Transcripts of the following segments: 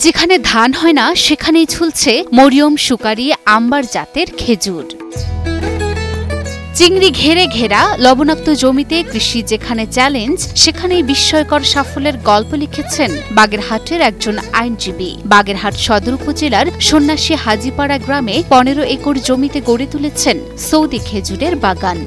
যেখানে ধান হয় না সেখানেই ঝুলছে মরিয়ম সুকারি আম্বার জাতের খেজুর। চিংড়ি ঘেরে ঘেরা লবণাক্ত জমিতে কৃষি যেখানে চ্যালেঞ্জ, সেখানেই বিস্ময়কর সাফল্যের গল্প লিখেছেন বাগেরহাটের একজন আইনজীবী। বাগেরহাট সদর উপজেলার সন্ন্যাসী হাজিপাড়া গ্রামে 15 একর জমিতে গড়ে তুলেছেন সৌদি খেজুরের বাগান।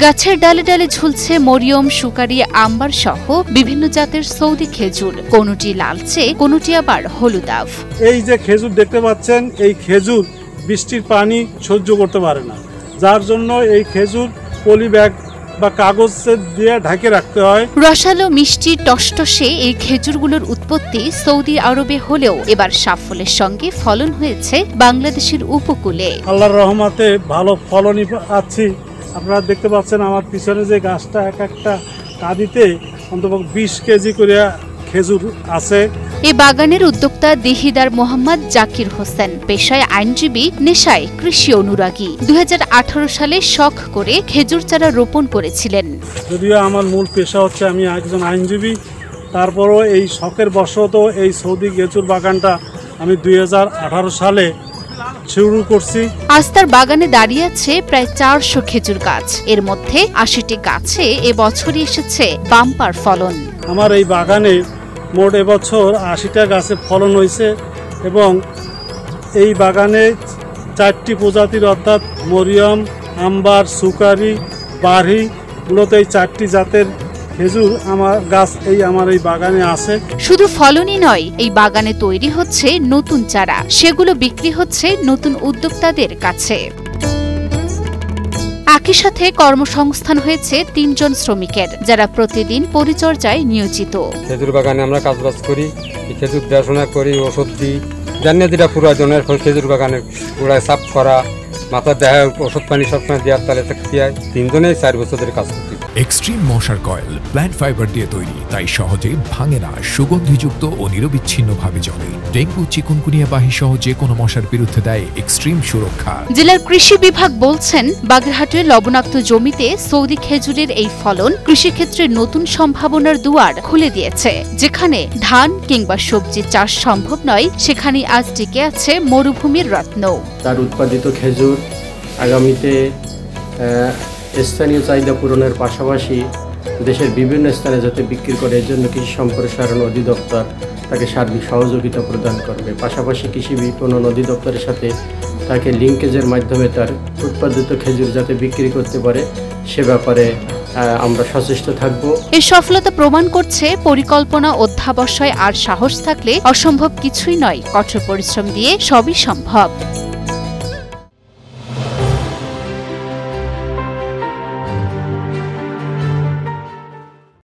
গাছের ডালে ডালে ঝুলছে মরিয়ম সুকারি আম্বার সহ বিভিন্ন জাতের সৌদি খেজুর, কোনটি লালচে কোনটি আবার হলুদাভ। এই যে খেজুর দেখতে পাচ্ছেন, এই খেজুর বৃষ্টির পানি সহ্য করতে পারে না, যার জন্য এই খেজুর পলি ব্যাগ বা কাগজ দিয়ে ঢেকে রাখতে হয়। রসালো মিষ্টি টসটসে এই খেজুরগুলোর উৎপত্তি সৌদি আরবে হলেও এবার সাফল্যের সঙ্গে ফলন হয়েছে বাংলাদেশের উপকূলে। আল্লাহর রহমতে ভালো ফলনই পাচ্ছি। আপনারা দেখতে পাচ্ছেন আমার পিছনে যে গাছটা, এক একটা কাঁদিতে অন্তত 20 কেজি করে খেজুর আছে। এই বাগানের উদ্যোক্তা দিহিদার মোহাম্মদ জাকির হোসেন পেশায় আইনজীবী, নেশায় কৃষি অনুরাগী। 2018 সালে শখ করে খেজুর চারা রোপণ করেছিলেন। যদিও আমার মূল পেশা হচ্ছে আমি একজন আইনজীবী, তারপরও এই শখের বশত এই সৌদি খেজুর বাগানটা আমি 2018 সালে শুরু করছি। আজ তার বাগানে দাঁড়িয়ে আছে প্রায় 400 খেজুর গাছ। এর মধ্যে 80টি গাছে এবছরই এসেছে বাম্পার ফলন। আমার এই বাগানে মোট এবছর 80টা গাছে ফলন হয়েছে এবং এই বাগানে 4টি প্রজাতির অর্থাৎ মরিয়ম, আম্বার, সুকারি, বারহি, মূলত এই 4টি জাতের খেজুর আমার এই বাগানে আছে। শুধু ফলনই নয়, এই বাগানে তৈরি হচ্ছে নতুন চারা, সেগুলো বিক্রি হচ্ছে নতুন উদ্যোক্তাদের কাছে। একই সাথে কর্মসংস্থান হয়েছে 3 জন শ্রমিকের, যারা প্রতিদিন পরিচর্যায় নিয়োজিত। খেজুর বাগানে আমরা কাজবাজ করি, খেজুর দেখাশোনা করি, ওষুধ দিই। জানিয়ে যেটা পুরাজনের খেজুর বাগানে পুরায় সাফ করা, মাথা দেয় ওষুধ পানি সবসময় দেওয়ার তালে থাকতে হয়। 3 জনেই 4 বছরের কাজ করছি। এক্সট্রিম মশার কয়েল প্ল্যান্ট ফাইবার দিয়ে তৈরি, তাই সহজে ভাঙে না, সুগন্ধিযুক্ত ও নিরবিচ্ছিন্নভাবে জ্বলে। ডেঙ্গু, চিকুনগুনিয়া বাহি সহ যে কোনো মশার বিরুদ্ধে দেয় এক্সট্রিম সুরক্ষা। জেলার কৃষি বিভাগ বলছেন, বাগেরহাটের লবণাক্ত জমিতে সৌদি খেজুরের এই ফলন কৃষিক্ষেত্রে নতুন সম্ভাবনার দুয়ার খুলে দিয়েছে। যেখানে ধান কিংবা সবজি চাষ সম্ভব নয়, সেখানে আজ টিকে আছে মরুভূমির রত্ন। তার উৎপাদিত খেজুর আগামীতে স্থানীয় চাহিদা পূরণের পাশাপাশি দেশের বিভিন্ন স্থানে যাতে বিক্রি করে, এর জন্য কৃষি সম্প্রসারণ অধিদপ্তর তাকে সার্বিক সহযোগিতা প্রদান করবে। পাশাপাশি কৃষি বিপণন অধিদপ্তরের সাথে তাকে লিঙ্কেজের মাধ্যমে তার উৎপাদিত খেজুর যাতে বিক্রি করতে পারে, সে ব্যাপারে আমরা সচেষ্ট থাকব। এই সফলতা প্রমাণ করছে পরিকল্পনা, অধ্যাবসায় আর সাহস থাকলে অসম্ভব কিছুই নয়। কঠোর পরিশ্রম দিয়ে সবই সম্ভব।